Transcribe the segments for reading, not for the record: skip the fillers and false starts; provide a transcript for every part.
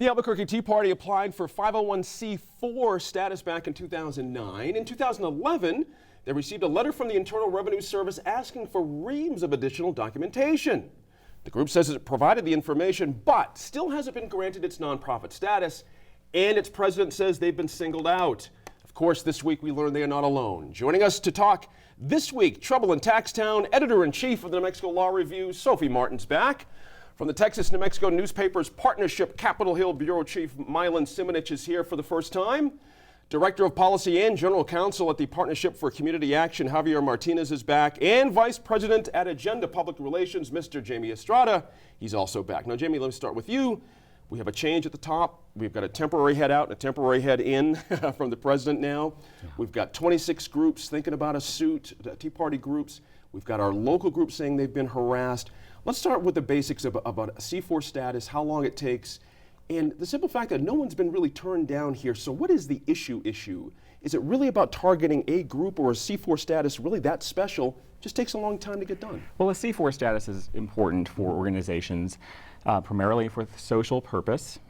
The Albuquerque Tea Party applied for 501c4 status back in 2009. In 2011, they received a letter from the Internal Revenue Service asking for reams of additional documentation. The group says it provided the information, but still hasn't been granted its nonprofit status, and its president says they've been singled out. Of course, this week we learned they are not alone. Joining us to talk this week, Trouble in Taxtown, editor-in-chief of the New Mexico Law Review, Sophie Martin's back. From the Texas-New Mexico Newspapers Partnership, Capitol Hill Bureau Chief Mylan Simonich is here for the first time. Director of Policy and General Counsel at the Partnership for Community Action, Javier Martinez, is back. And Vice President at Agenda Public Relations, Mr. Jamie Estrada, he's also back. Now, Jamie, let me start with you. We have a change at the top. We've got a temporary head out and a temporary head in from the president now. We've got 26 groups thinking about a suit, Tea Party groups. We've got our local groups saying they've been harassed. Let's start with the basics about a C4 status, how long it takes, and the simple fact that no one's been really turned down here. So what is the issue? Is it really about targeting a group, or a C4 status really that special? Just takes a long time to get done. Well, a C4 status is important for organizations, primarily for social purpose.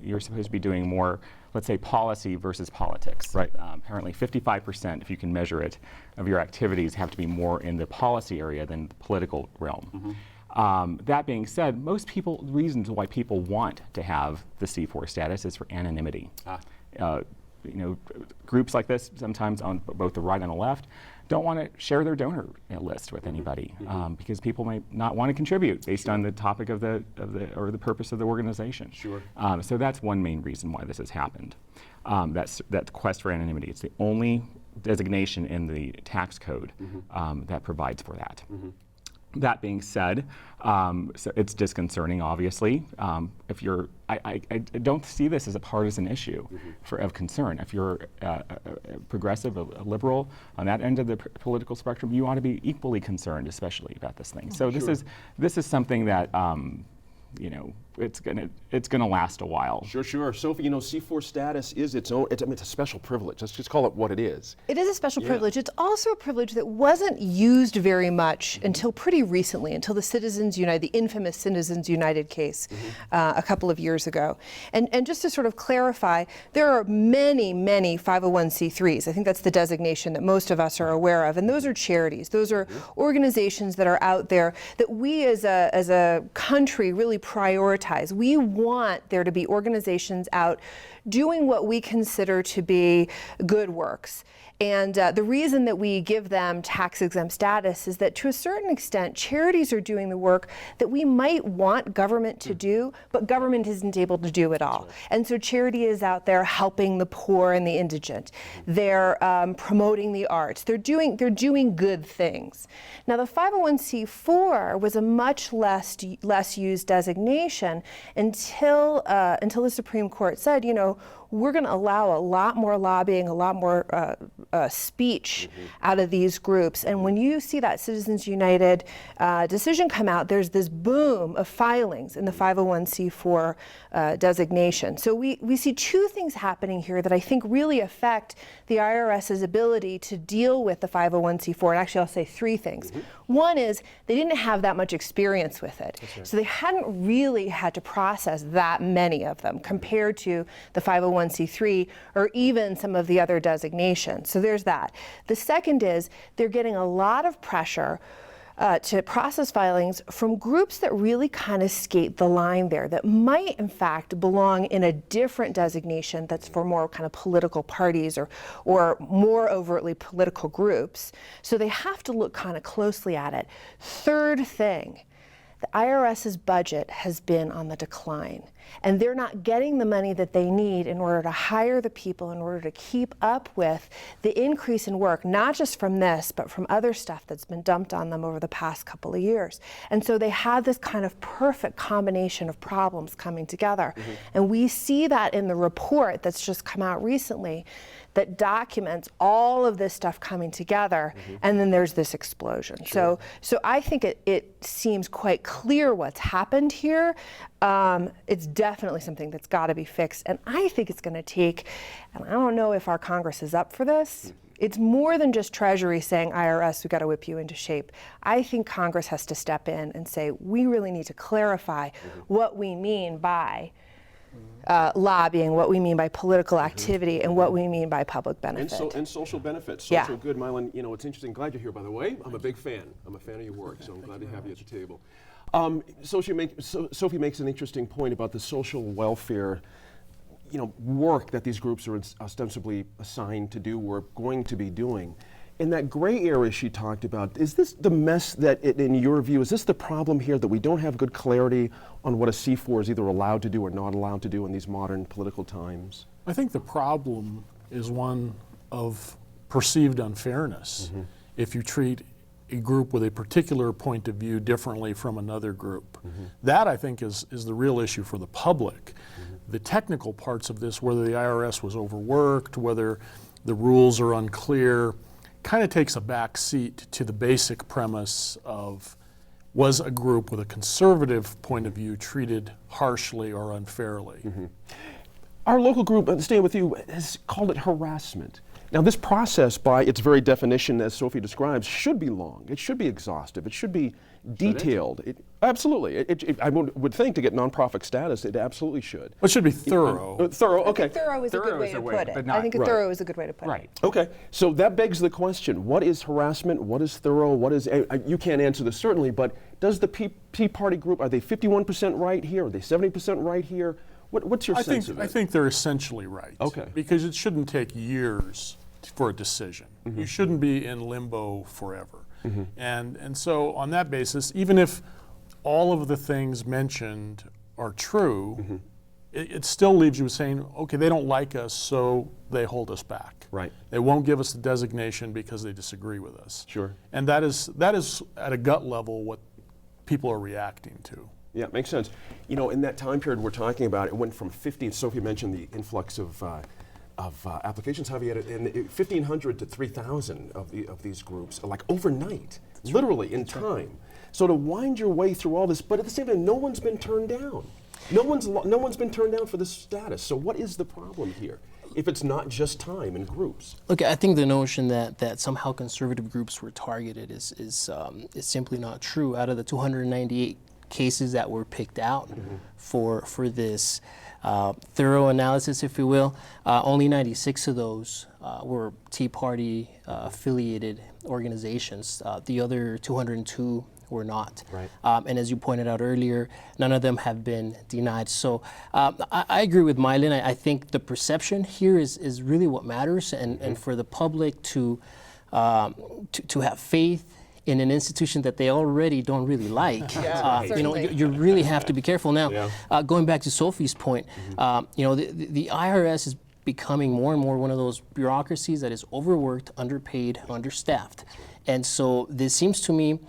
You're supposed to be doing more, let's say, policy versus politics. Right. Apparently 55%, if you can measure it, of your activities have to be more in the policy area than the political realm. Mm-hmm. That being said, the reasons why people want to have the C4 status is for anonymity. Groups like this, sometimes on both the right and the left, don't want to share their donor list with anybody because people might not want to contribute based on the topic of the purpose of the organization. Sure. So that's one main reason why this has happened. That quest for anonymity. It's the only designation in the tax code that provides for that. That being said, so it's disconcerting, obviously. I don't see this as a partisan issue of concern. If you're a progressive, a liberal, on that end of the political spectrum, you ought to be equally concerned, especially about this thing. So this is something that it's gonna last a while. Sure. Sophie, C4 status is it's a special privilege. Let's just call it what it is. It is a special privilege. It's also a privilege that wasn't used very much until pretty recently, until the Citizens United, the infamous Citizens United case a couple of years ago. And just to sort of clarify, there are many 501c3s. I think that's the designation that most of us are aware of, and those are charities. Those are organizations that are out there that we as a country really prioritize. We want there to be organizations out doing what we consider to be good works. And the reason that we give them tax-exempt status is that to a certain extent, charities are doing the work that we might want government to do, but government isn't able to do it all. And so charity is out there helping the poor and the indigent. They're promoting the arts. They're doing good things. Now, the 501c4 was a much less used designation until the Supreme Court said, we're going to allow a lot more lobbying, a lot more speech out of these groups. And when you see that Citizens United decision come out, there's this boom of filings in the 501c4 designation. So we see two things happening here that I think really affect the IRS's ability to deal with the 501c4. And actually, I'll say three things. One is they didn't have that much experience with it. So they hadn't really had to process that many of them compared to the 501c3 or even some of the other designations. So there's that. The second is they're getting a lot of pressure to process filings from groups that really kind of skate the line there, that might in fact belong in a different designation that's for more kind of political parties or more overtly political groups. So they have to look kind of closely at it. Third thing, the IRS's budget has been on the decline, and they're not getting the money that they need in order to hire the people, in order to keep up with the increase in work, not just from this, but from other stuff that's been dumped on them over the past couple of years. And so they have this kind of perfect combination of problems coming together. And we see that in the report that's just come out recently that documents all of this stuff coming together, and then there's this explosion. So I think it seems quite clear what's happened here. It's definitely something that's got to be fixed, and I think it's going to take, and I don't know if our Congress is up for this. It's more than just Treasury saying, IRS, we've got to whip you into shape. I think Congress has to step in and say, we really need to clarify what we mean by lobbying, what we mean by political activity, and what we mean by public benefit. And social benefits, Yeah. social good. Mylan, it's interesting. Glad you're here, by the way. I'm a big fan. I'm a fan of your work, so I'm glad to have you at the table. Sophie makes an interesting point about the social welfare, work that these groups are ostensibly assigned to do or going to be doing. In that gray area she talked about, is this the mess that, in your view, is this the problem here, that we don't have good clarity on what a C4 is either allowed to do or not allowed to do in these modern political times? I think the problem is one of perceived unfairness. If you treat a group with a particular point of view differently from another group. That, I think, is the real issue for the public. The technical parts of this, whether the IRS was overworked, whether the rules are unclear, kind of takes a back seat to the basic premise of, was a group with a conservative point of view treated harshly or unfairly? Our local group, staying with you, has called it harassment. Now, this process, by its very definition, as Sophie describes, should be long. It should be exhaustive. It should be detailed. Absolutely. I would think to get nonprofit status, it absolutely should. It should be thorough. Thorough, okay. Thorough is a good way to put it. I think Right. thorough is a good way to put it. Right. Okay, so that begs the question, what is harassment, what is thorough, what is, you can't answer this certainly, but does the Tea Party group, are they 51% right here, are they 70% right here? What's your sense of it? I think they're essentially right. Okay. Because it shouldn't take years for a decision. You shouldn't be in limbo forever. And so on that basis, even if all of the things mentioned are true, it still leaves you saying, okay, they don't like us, so they hold us back. Right. They won't give us the designation because they disagree with us. Sure. And that is at a gut level what people are reacting to. Yeah, makes sense. In that time period we're talking about, it went from 50, Sophie mentioned the influx of applications, Javier, and 1,500 to 3,000 of these groups, like overnight, literally in time. So to wind your way through all this, but at the same time, no one's been turned down. No one's been turned down for this status. So what is the problem here, if it's not just time and groups? Look, I think the notion that somehow conservative groups were targeted is simply not true. Out of the 298 cases that were picked out for this thorough analysis, if you will, only 96 of those were Tea Party affiliated organizations. The other 202 were not. Right. And as you pointed out earlier, none of them have been denied. So I agree with Mylan. I think the perception here is really what matters, and for the public to have faith in an institution that they already don't really like. You really have to be careful. Now, going back to Sophie's point, the IRS is becoming more and more one of those bureaucracies that is overworked, underpaid, understaffed. And so this seems to me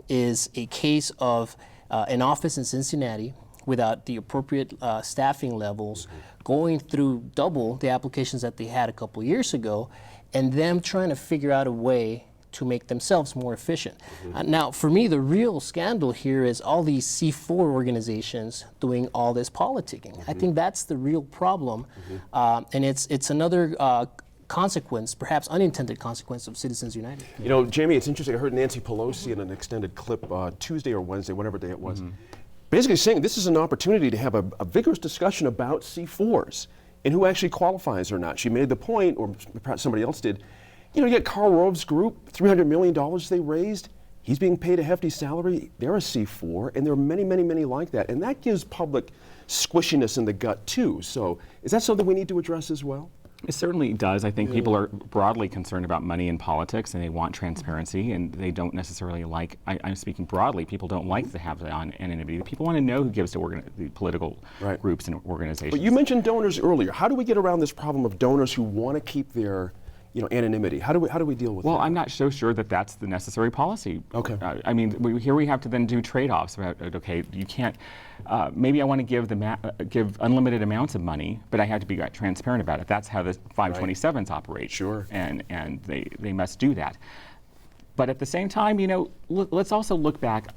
is a case of an office in Cincinnati without the appropriate staffing levels, going through double the applications that they had a couple years ago, and them trying to figure out a way to make themselves more efficient. Now, for me, the real scandal here is all these C4 organizations doing all this politicking. I think that's the real problem, and it's another consequence, perhaps unintended consequence, of Citizens United. Jamie, it's interesting. I heard Nancy Pelosi in an extended clip Tuesday or Wednesday, whatever day it was, basically saying this is an opportunity to have a vigorous discussion about C4s and who actually qualifies or not. She made the point, or perhaps somebody else did, you get Karl Rove's group, $300 million they raised. He's being paid a hefty salary. They're a C4, and there are many, many, many like that. And that gives public squishiness in the gut, too. So is that something we need to address as well? It certainly does. I think people are broadly concerned about money in politics, and they want transparency, and they don't necessarily like, I'm speaking broadly, people don't like to have the anonymity. People want to know who gives to the political groups and organizations. But you mentioned donors earlier. How do we get around this problem of donors who want to keep their anonymity? How do we deal with that? Well, I'm not so sure that that's the necessary policy. Okay. I mean, here we have to then do trade-offs about, okay, you can't, maybe I want to give unlimited amounts of money, but I have to be transparent about it. That's how the 527s operate. Sure. And they must do that. But at the same time, let's also look back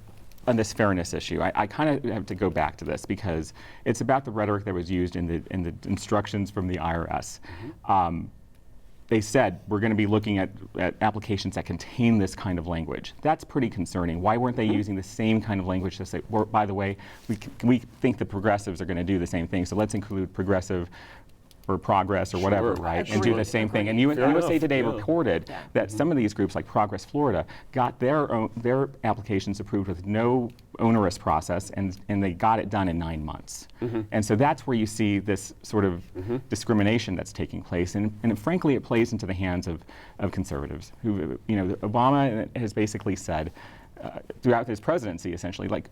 on this fairness issue. I kind of have to go back to this because it's about the rhetoric that was used in the instructions from the IRS. they said we're going to be looking at applications that contain this kind of language. That's pretty concerning. Why weren't they using the same kind of language to say, well, by the way, we think the progressives are going to do the same thing, so let's include progressive or progress or whatever, right? And do the same thing. And USA Today reported that some of these groups, like Progress Florida, got their applications approved with no onerous process, and they got it done in 9 months. And so that's where you see this sort of discrimination that's taking place. And frankly, it plays into the hands of conservatives who, Obama has basically said throughout his presidency, essentially, like,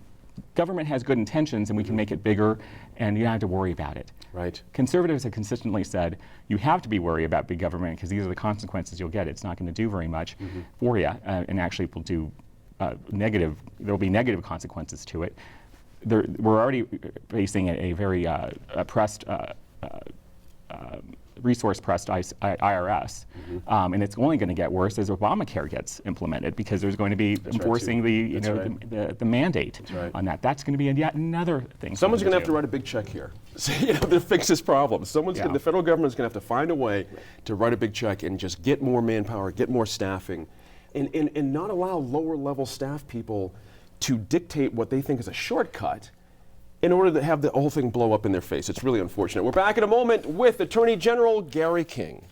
government has good intentions and we can make it bigger and you don't have to worry about it. Right. Conservatives have consistently said you have to be worried about big government because these are the consequences you'll get. It's not going to do very much for you, and actually will do there will be negative consequences to it. We're already facing a very pressed resource-pressed IRS, and it's only going to get worse as Obamacare gets implemented because there's going to be enforcing the mandate on that. That's going to be yet another thing. Someone's going to have to write a big check here, to fix this problem. The federal government's going to have to find a way to write a big check and just get more manpower, get more staffing, and not allow lower-level staff people to dictate what they think is a shortcut in order to have the whole thing blow up in their face. It's really unfortunate. We're back in a moment with Attorney General Gary King.